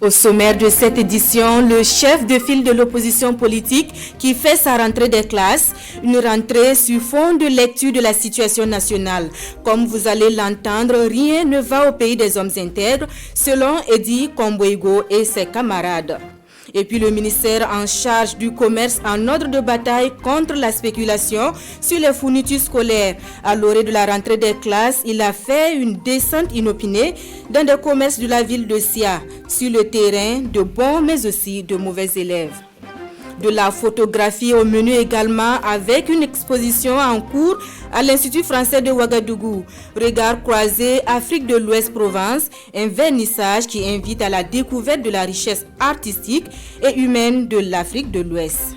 Au sommaire de cette édition, le chef de file de l'opposition politique qui fait sa rentrée des classes, une rentrée sur fond de lecture de la situation nationale. Comme vous allez l'entendre, rien ne va au pays des hommes intègres, selon Eddy Kombouego et ses camarades. Et puis le ministère en charge du commerce en ordre de bataille contre la spéculation sur les fournitures scolaires. À l'orée de la rentrée des classes, il a fait une descente inopinée dans des commerces de la ville de Sia, sur le terrain de bons mais aussi de mauvais élèves. De la photographie au menu également avec une exposition en cours à l'Institut français de Ouagadougou. Regard croisé Afrique de l'Ouest Provence, un vernissage qui invite à la découverte de la richesse artistique et humaine de l'Afrique de l'Ouest.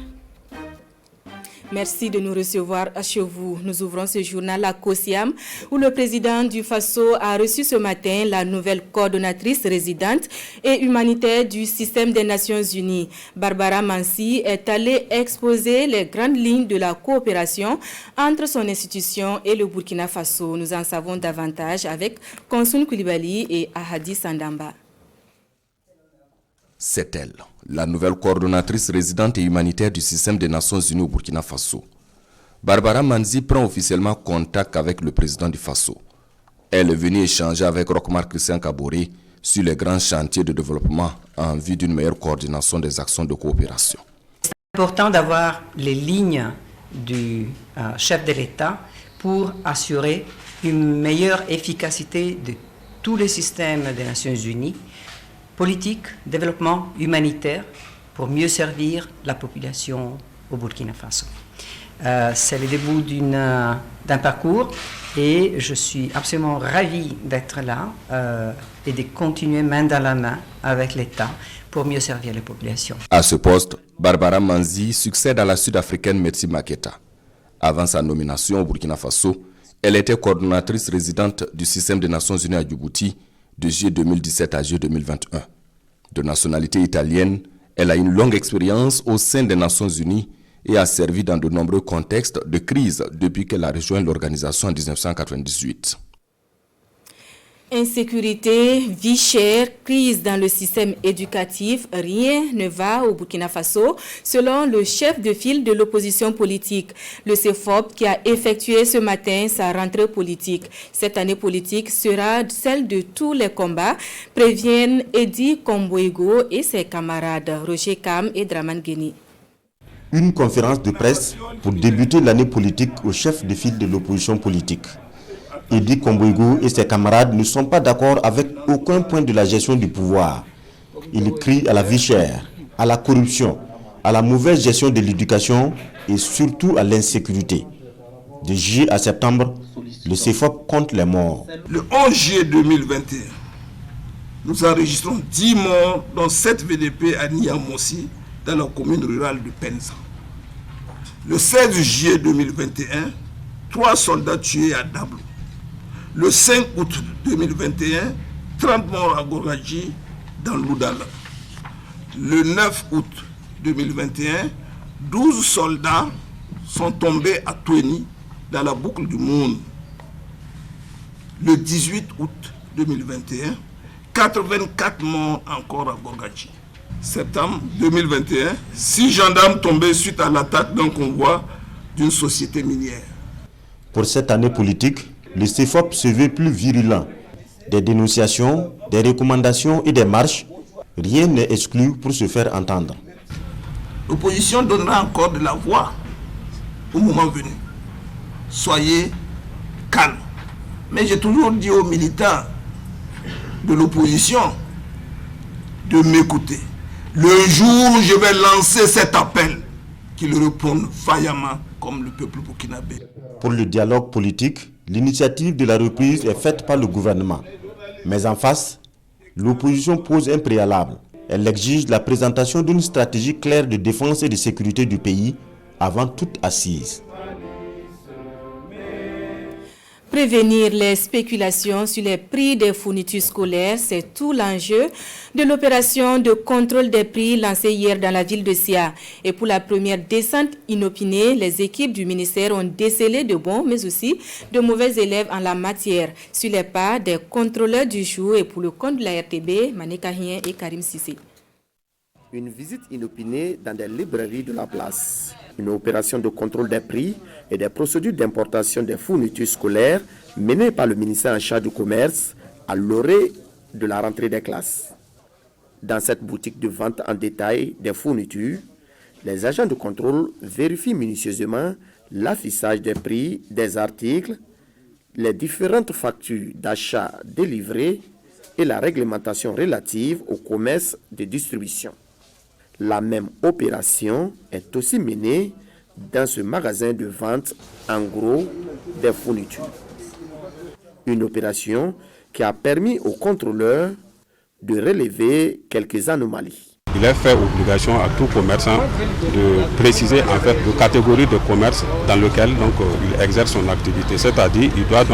Merci de nous recevoir chez vous. Nous ouvrons ce journal à Kosiam, où le président du Faso a reçu ce matin la nouvelle coordonnatrice résidente et humanitaire du système des Nations Unies. Barbara Mansi est allée exposer les grandes lignes de la coopération entre son institution et le Burkina Faso. Nous en savons davantage avec Konsoun Koulibaly et Ahadi Sandamba. C'est elle, la nouvelle coordonnatrice résidente et humanitaire du système des Nations Unies au Burkina Faso. Barbara Manzi prend officiellement contact avec le président du Faso. Elle est venue échanger avec Rochmar Christian Kaboré sur les grands chantiers de développement en vue d'une meilleure coordination des actions de coopération. C'est important d'avoir les lignes du chef de l'État pour assurer une meilleure efficacité de tous les systèmes des Nations Unies, politique, développement humanitaire, pour mieux servir la population au Burkina Faso. C'est le début d'un parcours et je suis absolument ravie d'être là et de continuer main dans la main avec l'État pour mieux servir les populations. À ce poste, Barbara Manzi succède à la Sud-Africaine Mercy Maketa. Avant sa nomination au Burkina Faso, elle était coordonnatrice résidente du système des Nations Unies à Djibouti de juillet 2017 à juillet 2021. De nationalité italienne, elle a une longue expérience au sein des Nations Unies et a servi dans de nombreux contextes de crise depuis qu'elle a rejoint l'organisation en 1998. Insécurité, vie chère, crise dans le système éducatif, rien ne va au Burkina Faso, selon le chef de file de l'opposition politique, le CEFOP, qui a effectué ce matin sa rentrée politique. Cette année politique sera celle de tous les combats, préviennent Eddy Kombouego et ses camarades, Roger Kam et Draman Guéni. Une conférence de presse pour débuter l'année politique au chef de file de l'opposition politique. Eddy Kombouego et ses camarades ne sont pas d'accord avec aucun point de la gestion du pouvoir. Ils crient à la vie chère, à la corruption, à la mauvaise gestion de l'éducation et surtout à l'insécurité. De juillet à septembre, le CEFOP compte les morts. Le 11 juillet 2021, nous enregistrons 10 morts, dont 7 VDP à Niamossi, dans la commune rurale de Penza. Le 16 juillet 2021, 3 soldats tués à Dablo. Le 5 août 2021, 30 morts à Gorgadji, dans l'Oudala. Le 9 août 2021, 12 soldats sont tombés à Toueni, dans la boucle du monde. Le 18 août 2021, 84 morts encore à Gorgadji. Septembre 2021, 6 gendarmes tombés suite à l'attaque d'un convoi d'une société minière. Pour cette année politique, le CEFOP se veut plus virulent. Des dénonciations, des recommandations et des marches, rien n'est exclu pour se faire entendre. L'opposition donnera encore de la voix au moment venu. Soyez calmes. Mais j'ai toujours dit aux militants de l'opposition de m'écouter. Le jour où je vais lancer cet appel, qu'ils répondent vaillamment comme le peuple burkinabé. Pour le dialogue politique, l'initiative de la reprise est faite par le gouvernement. Mais en face, l'opposition pose un préalable. Elle exige la présentation d'une stratégie claire de défense et de sécurité du pays avant toute assise. Prévenir les spéculations sur les prix des fournitures scolaires, c'est tout l'enjeu de l'opération de contrôle des prix lancée hier dans la ville de Sia. Et pour la première descente inopinée, les équipes du ministère ont décelé de bons, mais aussi de mauvais élèves en la matière, sur les pas des contrôleurs du jour. Et pour le compte de la RTB, Mané Kahien et Karim Sissé. Une visite inopinée dans des librairies de la place. Une opération de contrôle des prix et des procédures d'importation des fournitures scolaires menée par le ministère en charge du commerce à l'orée de la rentrée des classes. Dans cette boutique de vente en détail des fournitures, les agents de contrôle vérifient minutieusement l'affichage des prix des articles, les différentes factures d'achat délivrées et la réglementation relative au commerce de distribution. La même opération est aussi menée dans ce magasin de vente en gros des fournitures. Une opération qui a permis aux contrôleurs de relever quelques anomalies. Il est fait obligation à tout commerçant de préciser en fait la catégorie de commerce dans lequel il exerce son activité. C'est-à-dire il doit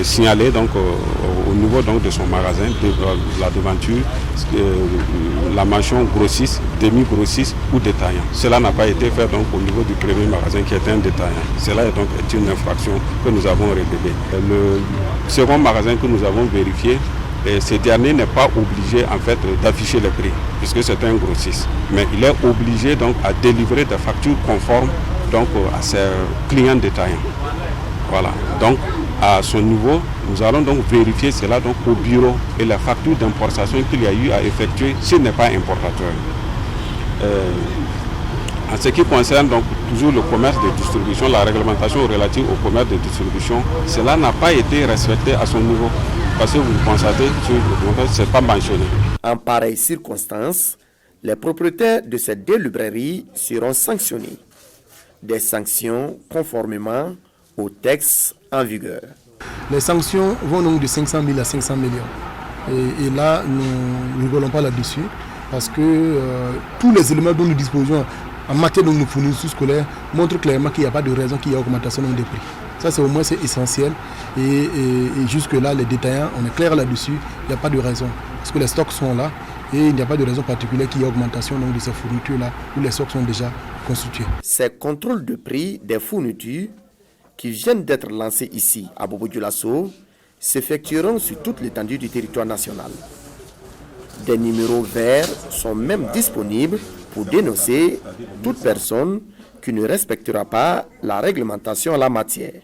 signaler au niveau de son magasin, de la devanture, la mention grossiste, demi-grossiste ou détaillant. Cela n'a pas été fait au niveau du premier magasin qui était un détaillant. Cela est une infraction que nous avons révélée. Le second magasin que nous avons vérifié, ce dernier n'est pas obligé en fait d'afficher les prix puisque c'est un grossiste. Mais il est obligé à délivrer des factures conformes à ses clients détaillants. Voilà. Donc à son niveau, nous allons vérifier cela au bureau et la facture d'importation qu'il y a eu à effectuer s'il n'est pas importateur. En ce qui concerne toujours le commerce de distribution, la réglementation relative au commerce de distribution, cela n'a pas été respecté à son niveau. Parce que vous constatez sur le document, ce n'est pas mentionné. En pareille circonstance, les propriétaires de ces deux librairies seront sanctionnés. Des sanctions conformément au texte en vigueur. Les sanctions vont de 500 000 à 500 millions. Et là, nous ne rigolons pas là-dessus parce que tous les éléments dont nous disposons en matière de nos fournitures scolaires montrent clairement qu'il n'y a pas de raison qu'il y ait augmentation des prix. Ça, c'est au moins essentiel. Et jusque-là, les détaillants, on est clair là-dessus, il n'y a pas de raison. Parce que les stocks sont là et il n'y a pas de raison particulière qu'il y ait augmentation de ces fournitures-là où les stocks sont déjà constitués. Ces contrôles de prix des fournitures qui viennent d'être lancés ici à Bobo-Dioulasso s'effectueront sur toute l'étendue du territoire national. Des numéros verts sont même disponibles pour dénoncer toute personne qui ne respectera pas la réglementation en la matière.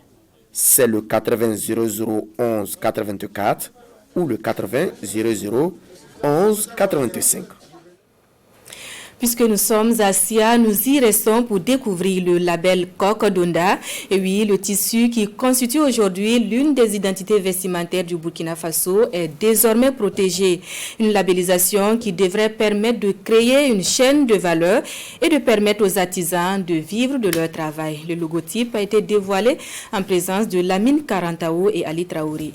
C'est le 80 00 11 84 ou le 80 00 11 85. Puisque nous sommes à Sia, nous y restons pour découvrir le label Kokodonda. Et oui, le tissu qui constitue aujourd'hui l'une des identités vestimentaires du Burkina Faso est désormais protégé. Une labellisation qui devrait permettre de créer une chaîne de valeur et de permettre aux artisans de vivre de leur travail. Le logotype a été dévoilé en présence de Lamine Karantao et Ali Traoré.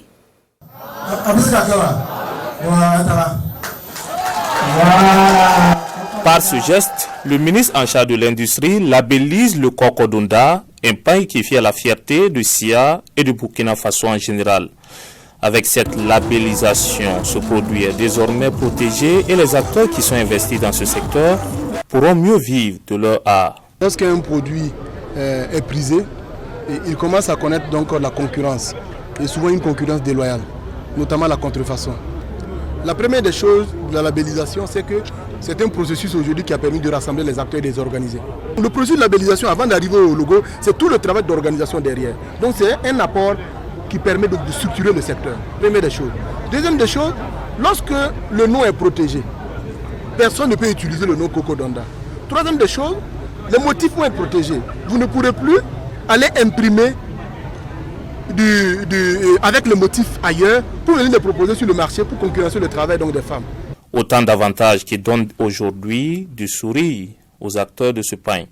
Par ce geste, le ministre en charge de l'industrie labellise le Kokodonda, un pain qui fait la fierté de Sia et de Burkina Faso en général. Avec cette labellisation, ce produit est désormais protégé et les acteurs qui sont investis dans ce secteur pourront mieux vivre de leur art. Lorsqu'un produit est prisé, il commence à connaître la concurrence, et souvent une concurrence déloyale, notamment la contrefaçon. La première des choses de la labellisation, c'est que c'est un processus aujourd'hui qui a permis de rassembler les acteurs et les organiser. Le processus de labellisation, avant d'arriver au logo, c'est tout le travail d'organisation derrière. Donc c'est un apport qui permet de structurer le secteur. Première des choses. Deuxième des choses, lorsque le nom est protégé, personne ne peut utiliser le nom Kokodonda. Troisième des choses, les motifs vont être protégés. Vous ne pourrez plus aller imprimer avec le motif ailleurs pour venir les proposer sur le marché pour concurrencer le travail des femmes. Autant d'avantages qui donnent aujourd'hui du sourire aux acteurs de ce pain.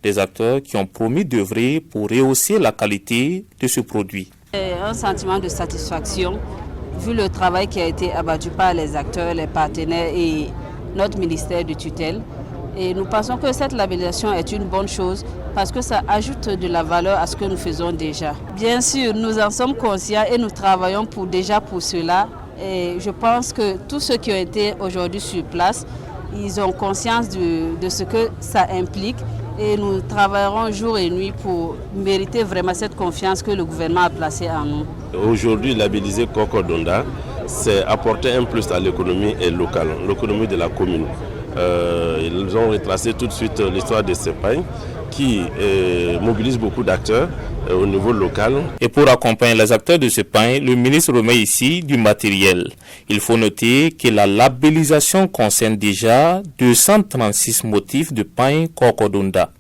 Des acteurs qui ont promis d'œuvrer pour rehausser la qualité de ce produit. Un sentiment de satisfaction vu le travail qui a été abattu par les acteurs, les partenaires et notre ministère de tutelle. Et nous pensons que cette labellisation est une bonne chose parce que ça ajoute de la valeur à ce que nous faisons déjà. Bien sûr, nous en sommes conscients et nous travaillons pour cela. Et je pense que tous ceux qui ont été aujourd'hui sur place, ils ont conscience de ce que ça implique. Et nous travaillerons jour et nuit pour mériter vraiment cette confiance que le gouvernement a placée en nous. Aujourd'hui, labelliser Cocodonda, c'est apporter un plus à l'économie locale, l'économie de la commune. Ils ont retracé tout de suite l'histoire de ces pains qui mobilise beaucoup d'acteurs au niveau local. Et pour accompagner les acteurs de ce pain, le ministre remet ici du matériel. Il faut noter que la labellisation concerne déjà 236 motifs de pain Cocodonda.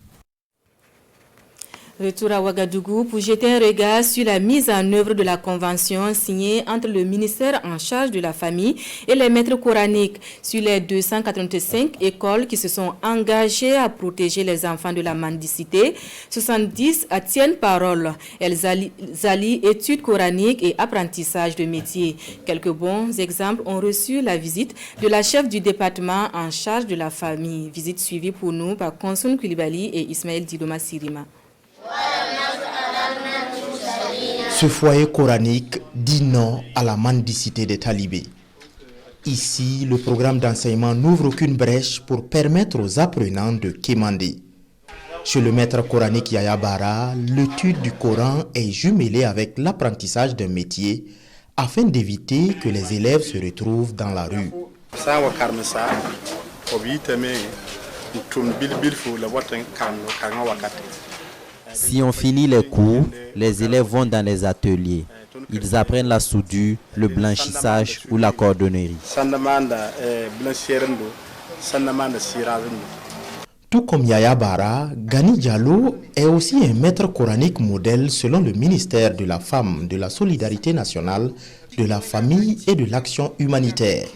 Retour à Ouagadougou pour jeter un regard sur la mise en œuvre de la convention signée entre le ministère en charge de la famille et les maîtres coraniques sur les 285 écoles qui se sont engagées à protéger les enfants de la mendicité. 70 tiennent parole. Elles allient études coraniques et apprentissage de métiers. Quelques bons exemples ont reçu la visite de la chef du département en charge de la famille. Visite suivie pour nous par Konsoun Koulibaly et Ismaël Didoma Sirima. Ce foyer coranique dit non à la mendicité des talibés. Ici, le programme d'enseignement n'ouvre aucune brèche pour permettre aux apprenants de quémander. Chez le maître coranique Yaya Bara, l'étude du Coran est jumelée avec l'apprentissage d'un métier afin d'éviter que les élèves se retrouvent dans la rue. Si on finit les cours, les élèves vont dans les ateliers. Ils apprennent la soudure, le blanchissage ou la cordonnerie. Tout comme Yaya Bara, Gani Diallo est aussi un maître coranique modèle selon le ministère de la Femme, de la Solidarité nationale, de la Famille et de l'Action humanitaire.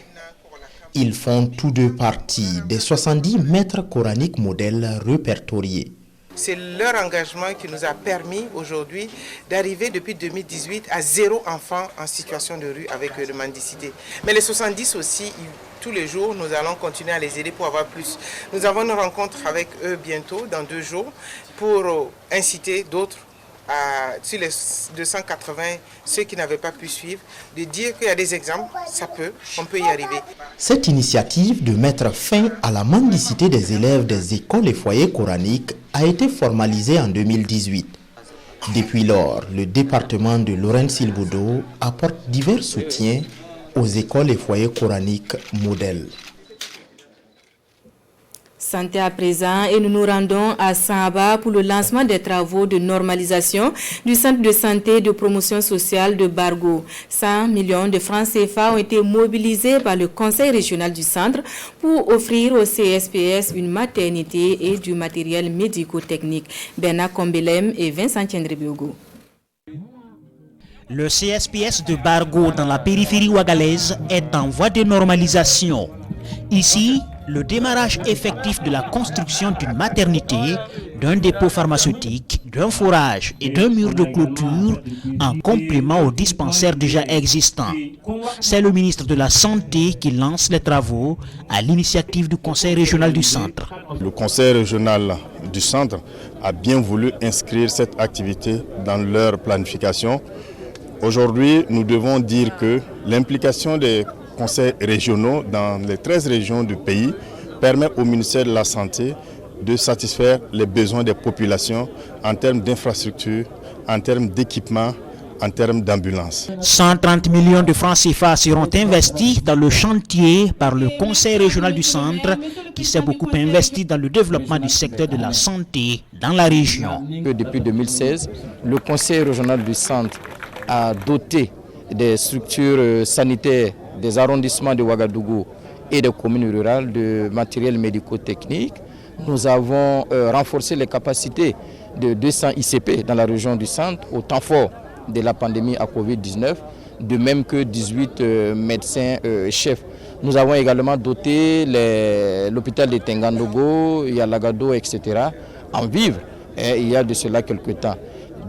Ils font tous deux partie des 70 maîtres coraniques modèles répertoriés. C'est leur engagement qui nous a permis aujourd'hui d'arriver depuis 2018 à 0 enfant en situation de rue avec de mendicité. Mais les 70 aussi, tous les jours, nous allons continuer à les aider pour avoir plus. Nous avons une rencontre avec eux bientôt, dans 2 jours, pour inciter d'autres, sur les 280, ceux qui n'avaient pas pu suivre, de dire qu'il y a des exemples, on peut y arriver. Cette initiative de mettre fin à la mendicité des élèves des écoles et foyers coraniques a été formalisée en 2018. Depuis lors, le département de Lorraine-Silboudo apporte divers soutiens aux écoles et foyers coraniques modèles. Santé à présent et nous nous rendons à Samba pour le lancement des travaux de normalisation du centre de santé et de promotion sociale de Bargo. 100 millions de francs CFA ont été mobilisés par le conseil régional du centre pour offrir au CSPS une maternité et du matériel médico-technique. Bernard Kombelem et Vincent Tiendrebiogo. Le CSPS de Bargo dans la périphérie ouagalaise est en voie de normalisation. Ici, le démarrage effectif de la construction d'une maternité, d'un dépôt pharmaceutique, d'un forage et d'un mur de clôture en complément aux dispensaires déjà existants. C'est le ministre de la Santé qui lance les travaux à l'initiative du Conseil régional du centre. Le Conseil régional du centre a bien voulu inscrire cette activité dans leur planification. Aujourd'hui, nous devons dire que l'implication des conseils régionaux dans les 13 régions du pays permet au ministère de la Santé de satisfaire les besoins des populations en termes d'infrastructures, en termes d'équipements, en termes d'ambulances. 130 millions de francs CFA seront investis dans le chantier par le Conseil régional du centre qui s'est beaucoup investi dans le développement du secteur de la santé dans la région. Depuis 2016, le Conseil régional du centre a doté des structures sanitaires des arrondissements de Ouagadougou et des communes rurales de matériel médico-technique. Nous avons renforcé les capacités de 200 ICP dans la région du centre au temps fort de la pandémie à Covid-19, de même que 18 médecins chefs. Nous avons également doté l'hôpital de Tengandogo, Yalagado, etc. en vivres il y a de cela quelques temps.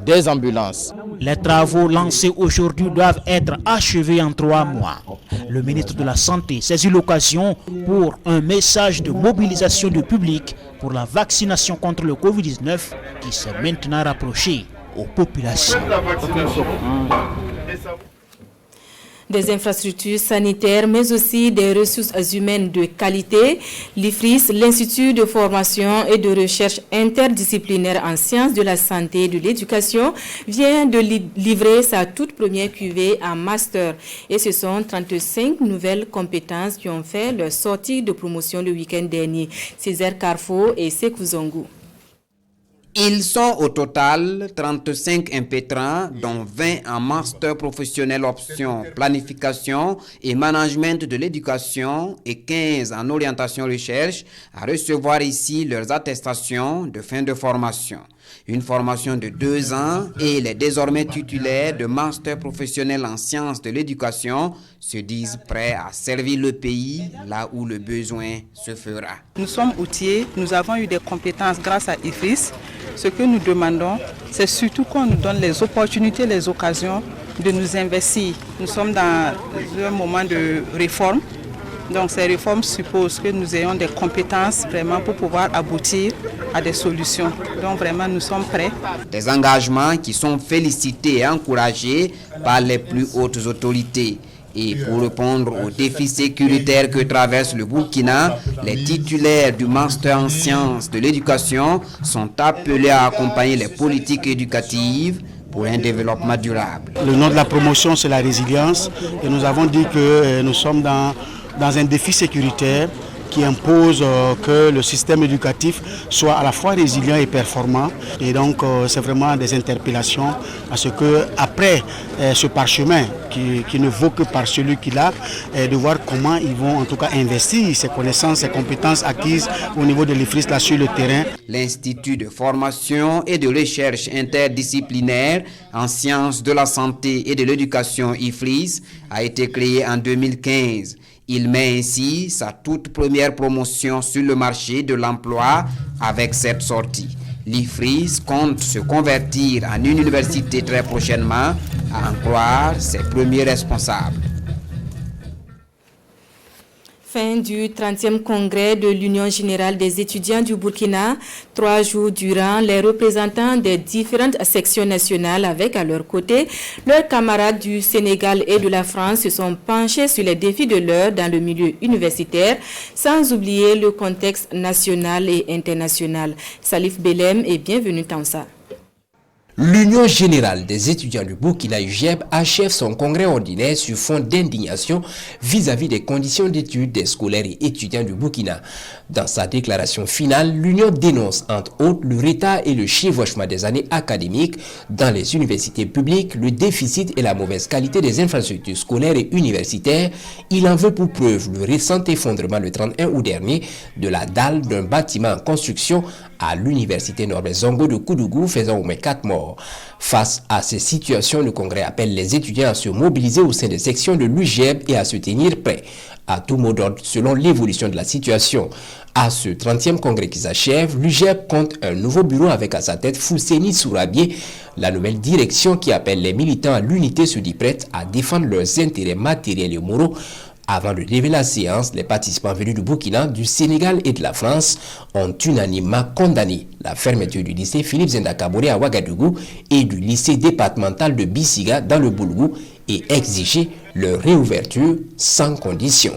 des ambulances. Les travaux lancés aujourd'hui doivent être achevés en 3 mois. Le ministre de la Santé saisit l'occasion pour un message de mobilisation du public pour la vaccination contre le Covid-19 qui s'est maintenant rapproché aux populations. Des infrastructures sanitaires, mais aussi des ressources humaines de qualité, l'IFRIS, l'Institut de formation et de recherche interdisciplinaire en sciences de la santé et de l'éducation, vient de livrer sa toute première cuvée en master. Et ce sont 35 nouvelles compétences qui ont fait leur sortie de promotion le week-end dernier. Césaire Carrefour et Sekou Zongou. Ils sont au total 35 impétrants, dont 20 en master professionnel option planification et management de l'éducation et 15 en orientation recherche, à recevoir ici leurs attestations de fin de formation. Une formation de 2 ans et les désormais titulaires de master professionnel en sciences de l'éducation se disent prêts à servir le pays là où le besoin se fera. Nous sommes outillés, nous avons eu des compétences grâce à IFRIS. Ce que nous demandons, c'est surtout qu'on nous donne les opportunités, les occasions de nous investir. Nous sommes dans un moment de réforme. Donc ces réformes supposent que nous ayons des compétences vraiment pour pouvoir aboutir à des solutions. Donc vraiment nous sommes prêts. Des engagements qui sont félicités et encouragés par les plus hautes autorités. Et pour répondre aux défis sécuritaires que traverse le Burkina, les titulaires du master en sciences de l'éducation sont appelés à accompagner les politiques éducatives pour un développement durable. Le nom de la promotion, c'est la résilience. Et nous avons dit que nous sommes dans un défi sécuritaire qui impose que le système éducatif soit à la fois résilient et performant. Et donc c'est vraiment des interpellations à ce que après ce parchemin qui ne vaut que par celui qui l'a, de voir comment ils vont en tout cas investir ces connaissances, ces compétences acquises au niveau de l'IFRIS là sur le terrain. L'Institut de formation et de recherche interdisciplinaire en sciences de la santé et de l'éducation IFRIS a été créé en 2015. Il met ainsi sa toute première promotion sur le marché de l'emploi avec cette sortie. L'IFRIS compte se convertir en une université très prochainement, à en croire ses premiers responsables. Fin du 30e congrès de l'Union générale des étudiants du Burkina. 3 jours durant, les représentants des différentes sections nationales avec à leur côté leurs camarades du Sénégal et de la France se sont penchés sur les défis de l'heure dans le milieu universitaire, sans oublier le contexte national et international. Salif Belem et bienvenue Tansa. L'Union générale des étudiants du Burkina UGEB achève son congrès ordinaire sur fond d'indignation vis-à-vis des conditions d'études des scolaires et étudiants du Burkina. Dans sa déclaration finale, l'Union dénonce entre autres le retard et le chevauchement des années académiques dans les universités publiques, le déficit et la mauvaise qualité des infrastructures scolaires et universitaires. Il en veut pour preuve le récent effondrement le 31 août dernier de la dalle d'un bâtiment en construction à l'université Norbert Zongo de Koudougou, faisant au moins 4 morts. Face à ces situations, le Congrès appelle les étudiants à se mobiliser au sein des sections de l'UGEB et à se tenir prêts à tout mot d'ordre selon l'évolution de la situation. À ce 30e congrès qui s'achève, l'UGEB compte un nouveau bureau avec à sa tête Fousseni Sourabié. La nouvelle direction qui appelle les militants à l'unité se dit prête à défendre leurs intérêts matériels et moraux. Avant de lever la séance, les participants venus du Burkina, du Sénégal et de la France ont unanimement condamné la fermeture du lycée Philippe Zenda Kaboré à Ouagadougou et du lycée départemental de Bissiga dans le Boulgou et exigé leur réouverture sans condition.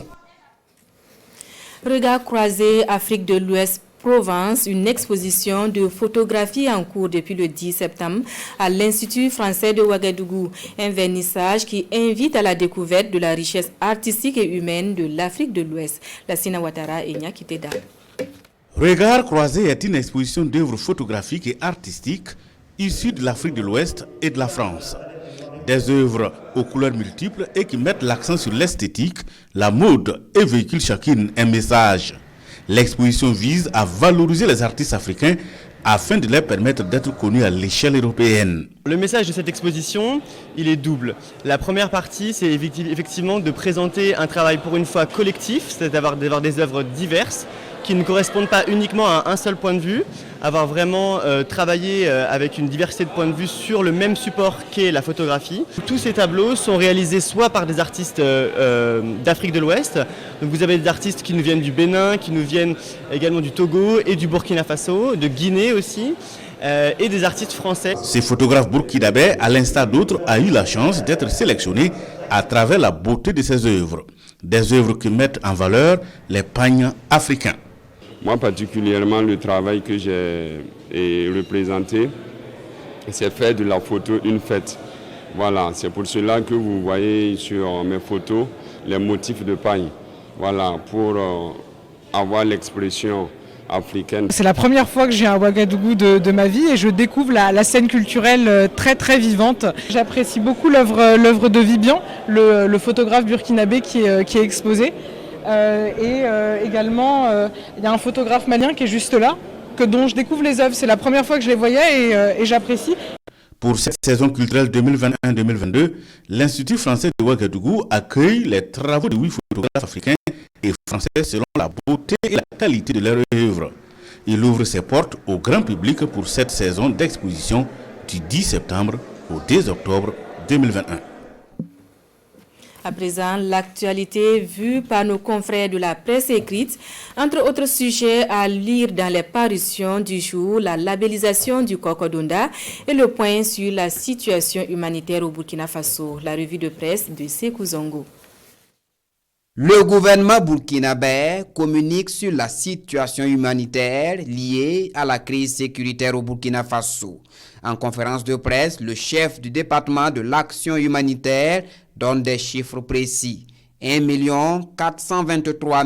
Regard croisé Afrique de l'Ouest Provence, une exposition de photographie en cours depuis le 10 septembre à l'Institut français de Ouagadougou. Un vernissage qui invite à la découverte de la richesse artistique et humaine de l'Afrique de l'Ouest. Lassina Ouattara et Nyakiteda. Regard croisé est une exposition d'œuvres photographiques et artistiques issues de l'Afrique de l'Ouest et de la France. Des œuvres aux couleurs multiples et qui mettent l'accent sur l'esthétique, la mode et véhiculent chacune un message. L'exposition vise à valoriser les artistes africains afin de leur permettre d'être connus à l'échelle européenne. Le message de cette exposition, il est double. La première partie, c'est effectivement de présenter un travail pour une fois collectif, c'est d'avoir des œuvres diverses qui ne correspondent pas uniquement à un seul point de vue, avoir vraiment travaillé avec une diversité de points de vue sur le même support qu'est la photographie. Tous ces tableaux sont réalisés soit par des artistes d'Afrique de l'Ouest, donc vous avez des artistes qui nous viennent du Bénin, qui nous viennent également du Togo et du Burkina Faso, de Guinée aussi, et des artistes français. Ces photographes burkinabés, à l'instar d'autres, a eu la chance d'être sélectionnés à travers la beauté de ses œuvres. Des œuvres qui mettent en valeur les pagnes africains. Moi particulièrement, le travail que j'ai représenté, c'est faire de la photo une fête. Voilà, c'est pour cela que vous voyez sur mes photos les motifs de paille. Voilà, pour avoir l'expression africaine. C'est la première fois que j'ai un Ouagadougou de ma vie et je découvre la scène culturelle très très vivante. J'apprécie beaucoup l'œuvre de Vibian, le photographe burkinabé qui est exposé. Également, il y a un photographe malien qui est juste là, dont je découvre les œuvres. C'est la première fois que je les voyais et j'apprécie. Pour cette saison culturelle 2021-2022, l'Institut français de Ouagadougou accueille les travaux de 8 photographes africains et français selon la beauté et la qualité de leurs œuvres. Il ouvre ses portes au grand public pour cette saison d'exposition du 10 septembre au 10 octobre 2021. À présent, l'actualité vue par nos confrères de la presse écrite. Entre autres sujets à lire dans les parutions du jour, la labellisation du Cocodonda et le point sur la situation humanitaire au Burkina Faso. La revue de presse de Sékou Zongo. Le gouvernement burkinabé communique sur la situation humanitaire liée à la crise sécuritaire au Burkina Faso. En conférence de presse, le chef du département de l'action humanitaire donne des chiffres précis. 1 423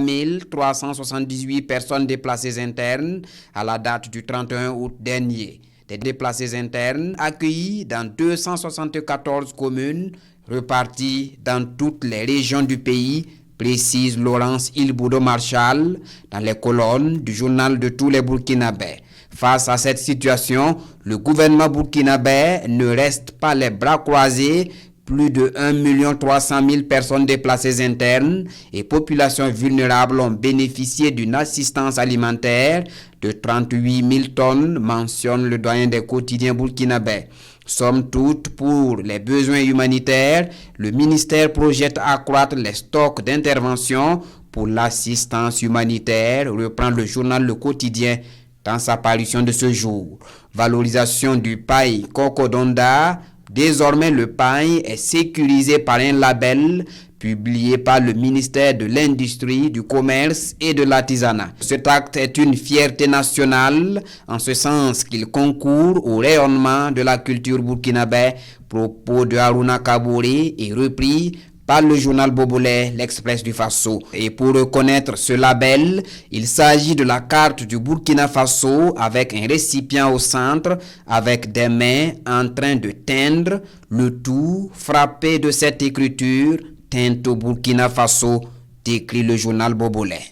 378 personnes déplacées internes à la date du 31 août dernier. Des déplacés internes accueillis dans 274 communes reparties dans toutes les régions du pays, précise Laurence Ilboudo-Marchal dans les colonnes du journal de tous les Burkinabés. Face à cette situation, le gouvernement burkinabé ne reste pas les bras croisés. Plus de 1 300 000 personnes déplacées internes et populations vulnérables ont bénéficié d'une assistance alimentaire de 38 000 tonnes, mentionne le doyen des quotidiens burkinabés. Somme toute, pour les besoins humanitaires, le ministère projette accroître les stocks d'intervention pour l'assistance humanitaire, reprend le journal Le Quotidien dans sa parution de ce jour. Valorisation du paille Cocodonda. Désormais, le pain est sécurisé par un label publié par le ministère de l'Industrie, du Commerce et de l'Artisanat. Cet acte est une fierté nationale, en ce sens qu'il concourt au rayonnement de la culture burkinabé. Propos de Haruna Kabouré est repris par le journal bobolais L'Express du Faso. Et pour reconnaître ce label, il s'agit de la carte du Burkina Faso avec un récipient au centre, avec des mains en train de teindre, le tout frappé de cette écriture « Teinte au Burkina Faso », décrit le journal bobolais.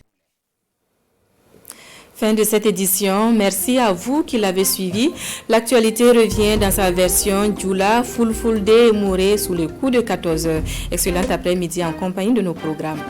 Fin de cette édition. Merci à vous qui l'avez suivi. L'actualité revient dans sa version Djoula, Fulfulde et Mouré sous le coup de 14h. Excellent après-midi en compagnie de nos programmes.